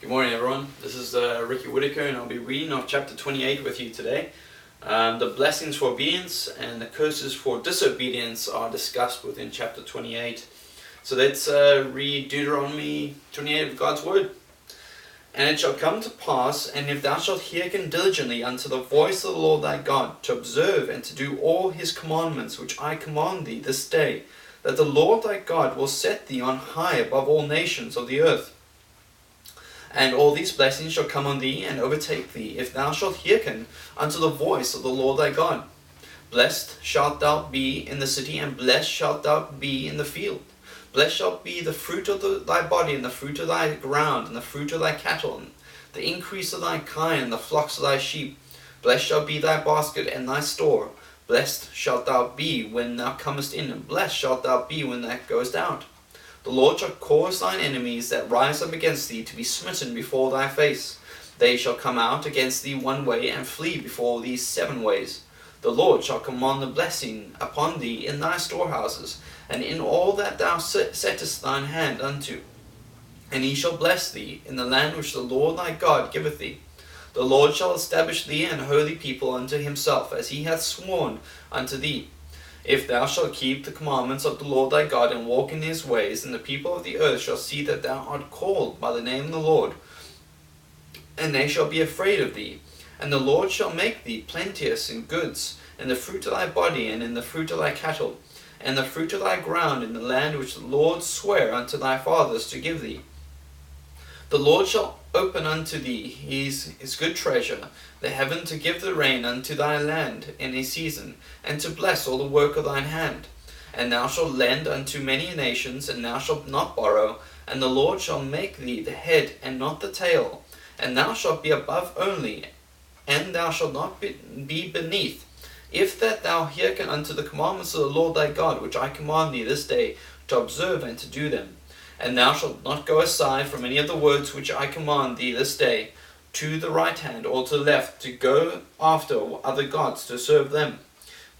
Good morning, everyone. This is Ricky Whitaker, and I'll be reading off chapter 28 with you today. The blessings for obedience and the curses for disobedience are discussed within chapter 28. So let's read Deuteronomy 28 of God's Word. And it shall come to pass, and if thou shalt hearken diligently unto the voice of the Lord thy God, to observe and to do all his commandments which I command thee this day, that the Lord thy God will set thee on high above all nations of the earth. And all these blessings shall come on thee and overtake thee, if thou shalt hearken unto the voice of the Lord thy God. Blessed shalt thou be in the city, and blessed shalt thou be in the field. Blessed shall be the fruit of thy body, and the fruit of thy ground, and the fruit of thy cattle, and the increase of thy kine, and the flocks of thy sheep. Blessed shall be thy basket and thy store. Blessed shalt thou be when thou comest in, and blessed shalt thou be when thou goest out. The Lord shall cause thine enemies that rise up against thee to be smitten before thy face. They shall come out against thee one way, and flee before thee 7 ways. The Lord shall command the blessing upon thee in thy storehouses, and in all that thou settest thine hand unto. And he shall bless thee in the land which the Lord thy God giveth thee. The Lord shall establish thee an holy people unto himself, as he hath sworn unto thee. If thou shalt keep the commandments of the Lord thy God, and walk in his ways, and the people of the earth shall see that thou art called by the name of the Lord, and they shall be afraid of thee. And the Lord shall make thee plenteous in goods, in the fruit of thy body, and in the fruit of thy cattle, and the fruit of thy ground, in the land which the Lord sware unto thy fathers to give thee. The Lord shall open unto thee his good treasure, the heaven, to give the rain unto thy land in a season, and to bless all the work of thine hand. And thou shalt lend unto many nations, and thou shalt not borrow, and the Lord shall make thee the head and not the tail. And thou shalt be above only, and thou shalt not be beneath, if that thou hearken unto the commandments of the Lord thy God, which I command thee this day, to observe and to do them. And thou shalt not go aside from any of the words which I command thee this day, to the right hand or to the left, to go after other gods to serve them.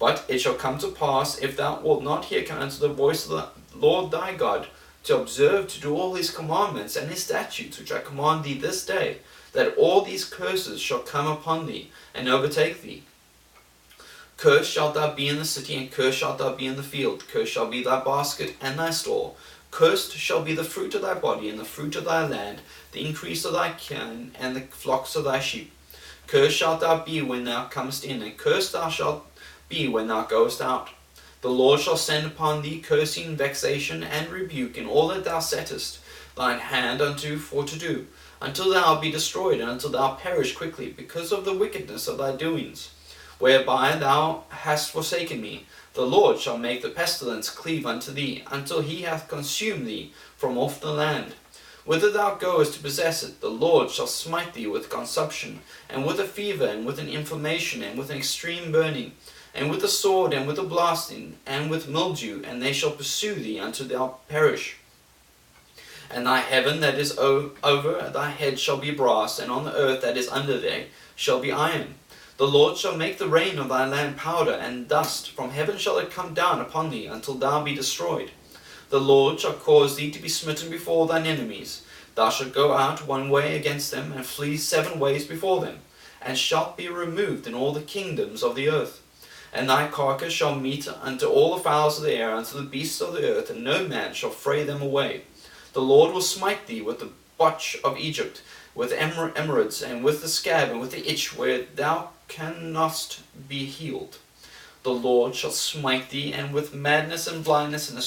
But it shall come to pass, if thou wilt not hearken unto the voice of the Lord thy God, to observe to do all his commandments and his statutes which I command thee this day, that all these curses shall come upon thee and overtake thee. Cursed shalt thou be in the city, and cursed shalt thou be in the field. Cursed shall be thy basket and thy store. Cursed shall be the fruit of thy body, and the fruit of thy land, the increase of thy kine, and the flocks of thy sheep. Cursed shalt thou be when thou comest in, and cursed thou shalt be when thou goest out. The Lord shall send upon thee cursing, vexation, and rebuke in all that thou settest thine hand unto for to do, until thou be destroyed, and until thou perish quickly, because of the wickedness of thy doings, whereby thou hast forsaken me. The Lord shall make the pestilence cleave unto thee, until he hath consumed thee from off the land. Whither thou goest to possess it, the Lord shall smite thee with consumption, and with a fever, and with an inflammation, and with an extreme burning, and with a sword, and with a blasting, and with mildew, and they shall pursue thee until thou perish. And thy heaven that is over thy head shall be brass, and on the earth that is under thee shall be iron. The Lord shall make the rain of thy land powder and dust. From heaven shall it come down upon thee, until thou be destroyed. The Lord shall cause thee to be smitten before thine enemies. Thou shalt go out one way against them, and flee 7 ways before them, and shalt be removed in all the kingdoms of the earth. And thy carcass shall meet unto all the fowls of the air, unto the beasts of the earth, and no man shall fray them away. The Lord will smite thee with the botch of Egypt, with emeralds, and with the scab, and with the itch, where thou cannot be healed. The Lord shall smite thee, and with madness and blindness and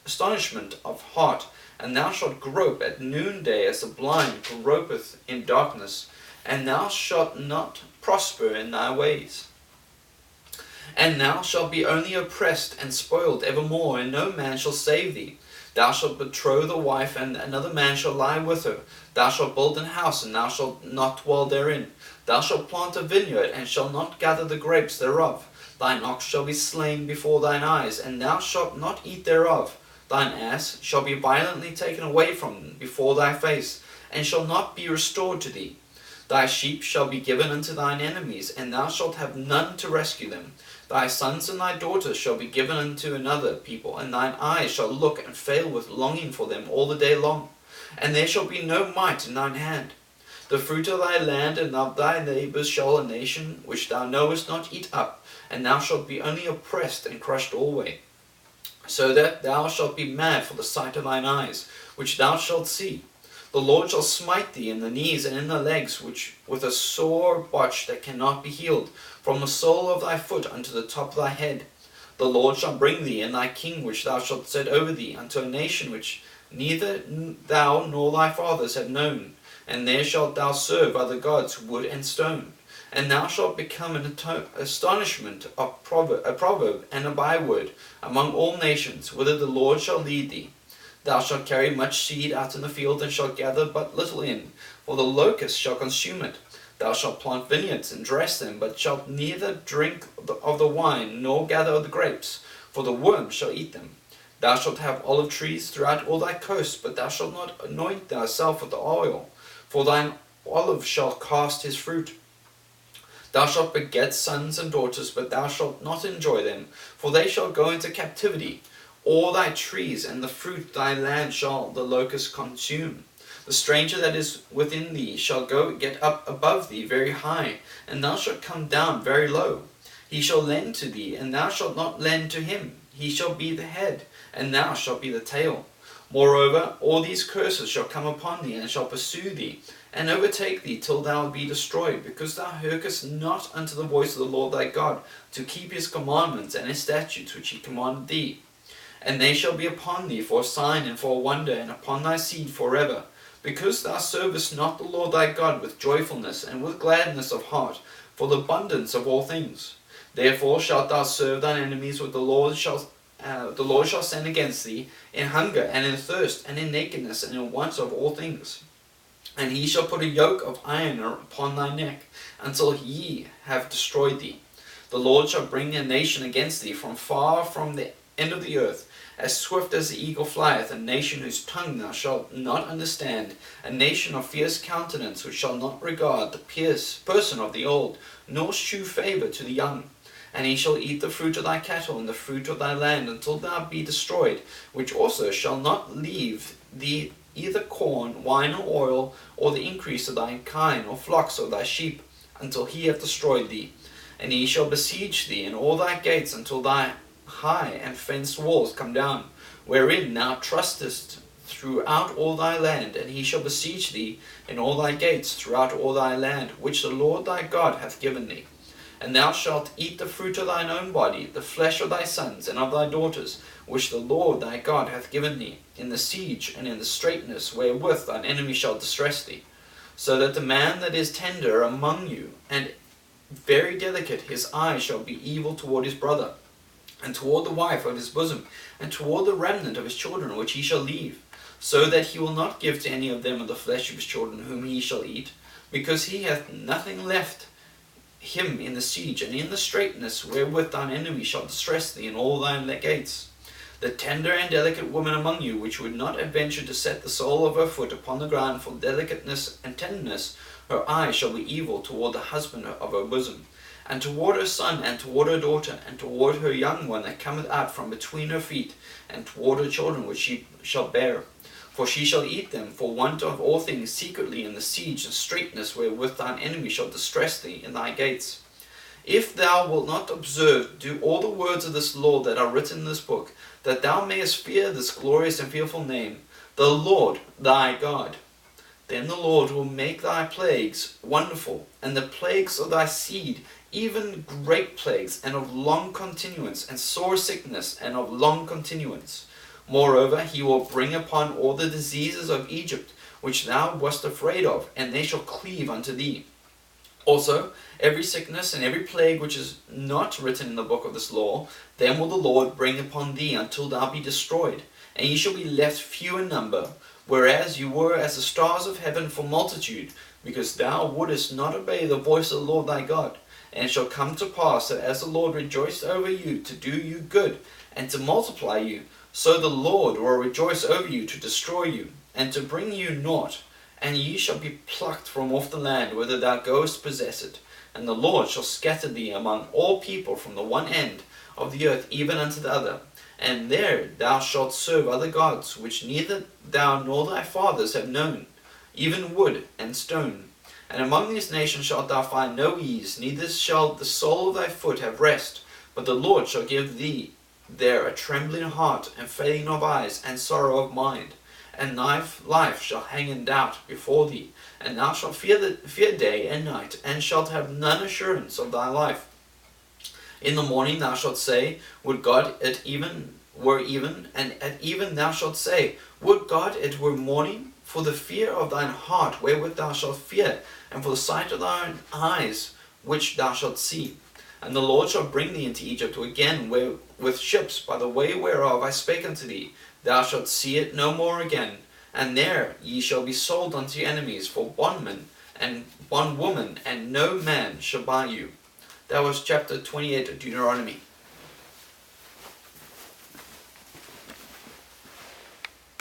astonishment of heart, and thou shalt grope at noonday as the blind gropeth in darkness, and thou shalt not prosper in thy ways. And thou shalt be only oppressed and spoiled evermore, and no man shall save thee. Thou shalt betroth a wife, and another man shall lie with her. Thou shalt build an house, and thou shalt not dwell therein. Thou shalt plant a vineyard, and shalt not gather the grapes thereof. Thine ox shall be slain before thine eyes, and thou shalt not eat thereof. Thine ass shall be violently taken away from before thy face, and shall not be restored to thee. Thy sheep shall be given unto thine enemies, and thou shalt have none to rescue them. Thy sons and thy daughters shall be given unto another people, and thine eyes shall look and fail with longing for them all the day long. and there shall be no might in thine hand. The fruit of thy land and of thy neighbours shall a nation which thou knowest not eat up, and thou shalt be only oppressed and crushed alway. So that thou shalt be mad for the sight of thine eyes, which thou shalt see. The Lord shall smite thee in the knees and in the legs, which with a sore botch that cannot be healed, from the sole of thy foot unto the top of thy head. The Lord shall bring thee and thy king which thou shalt set over thee unto a nation which neither thou nor thy fathers have known, and there shalt thou serve other gods, wood and stone. And thou shalt become an astonishment, a proverb, and a byword among all nations, whither the Lord shall lead thee. Thou shalt carry much seed out in the field, and shalt gather but little in, for the locust shall consume it. Thou shalt plant vineyards, and dress them, but shalt neither drink of the wine, nor gather of the grapes, for the worm shall eat them. Thou shalt have olive trees throughout all thy coasts, but thou shalt not anoint thyself with the oil, for thine olive shall cast his fruit. Thou shalt beget sons and daughters, but thou shalt not enjoy them, for they shall go into captivity. All thy trees and the fruit of thy land shall the locust consume. The stranger that is within thee shall get up above thee very high, and thou shalt come down very low. He shall lend to thee, and thou shalt not lend to him. He shall be the head, and thou shalt be the tail. Moreover, all these curses shall come upon thee, and shall pursue thee, and overtake thee till thou be destroyed, because thou hearkenest not unto the voice of the Lord thy God, to keep his commandments and his statutes which he commanded thee. And they shall be upon thee for a sign and for a wonder, and upon thy seed forever, because thou servest not the Lord thy God with joyfulness and with gladness of heart, for the abundance of all things. Therefore shalt thou serve thine enemies, with the Lord shall send against thee in hunger and in thirst and in nakedness and in want of all things. And he shall put a yoke of iron upon thy neck, until he have destroyed thee. The Lord shall bring a nation against thee from far from the end of the earth, as swift as the eagle flieth, a nation whose tongue thou shalt not understand, a nation of fierce countenance, which shall not regard the person of the old, nor shew favour to the young. And he shall eat the fruit of thy cattle and the fruit of thy land, until thou be destroyed, which also shall not leave thee either corn, wine, or oil, or the increase of thy kine, or flocks of thy sheep, until he have destroyed thee. And he shall besiege thee in all thy gates, until thy high and fenced walls come down, wherein thou trustest throughout all thy land. And he shall besiege thee in all thy gates throughout all thy land, which the Lord thy God hath given thee. And thou shalt eat the fruit of thine own body, the flesh of thy sons and of thy daughters, which the Lord thy God hath given thee, in the siege and in the straitness wherewith thine enemy shall distress thee. So that the man that is tender among you, and very delicate, his eye shall be evil toward his brother, and toward the wife of his bosom, and toward the remnant of his children which he shall leave, so that he will not give to any of them of the flesh of his children whom he shall eat, because he hath nothing left him in the siege and in the straitness wherewith thine enemy shall distress thee in all thine gates. The tender and delicate woman among you, which would not adventure to set the sole of her foot upon the ground for delicateness and tenderness, her eye shall be evil toward the husband of her bosom, and toward her son, and toward her daughter, and toward her young one that cometh out from between her feet, and toward her children which she shall bear. For she shall eat them for want of all things secretly in the siege and straitness wherewith thine enemy shall distress thee in thy gates. If thou wilt not observe, do all the words of this law that are written in this book, that thou mayest fear this glorious and fearful name, the Lord thy God, then the Lord will make thy plagues wonderful, and the plagues of thy seed, even great plagues, and of long continuance, and sore sickness, and of long continuance. Moreover, he will bring upon all the diseases of Egypt, which thou wast afraid of, and they shall cleave unto thee. Also, every sickness and every plague which is not written in the book of this law, then will the Lord bring upon thee until thou be destroyed, and ye shall be left few in number, whereas you were as the stars of heaven for multitude, because thou wouldest not obey the voice of the Lord thy God. And it shall come to pass that as the Lord rejoiced over you to do you good, and to multiply you, so the Lord will rejoice over you to destroy you, and to bring you naught, and ye shall be plucked from off the land whither thou goest to possess it. And the Lord shall scatter thee among all people from the one end of the earth even unto the other. and there thou shalt serve other gods, which neither thou nor thy fathers have known, even wood and stone. And among these nations shalt thou find no ease, neither shall the sole of thy foot have rest, but the Lord shall give thee there a trembling heart, and failing of eyes, and sorrow of mind. And thy life shall hang in doubt before thee, and thou shalt fear day and night, and shalt have none assurance of thy life. In the morning thou shalt say, Would God it were even, and at even thou shalt say, Would God it were morning, for the fear of thine heart wherewith thou shalt fear, and for the sight of thine eyes which thou shalt see. And the Lord shall bring thee into Egypt again with ships, by the way whereof I spake unto thee. Thou shalt see it no more again, and there ye shall be sold unto your enemies for bondmen and bondwoman, and no man shall buy you. That was chapter 28 of Deuteronomy.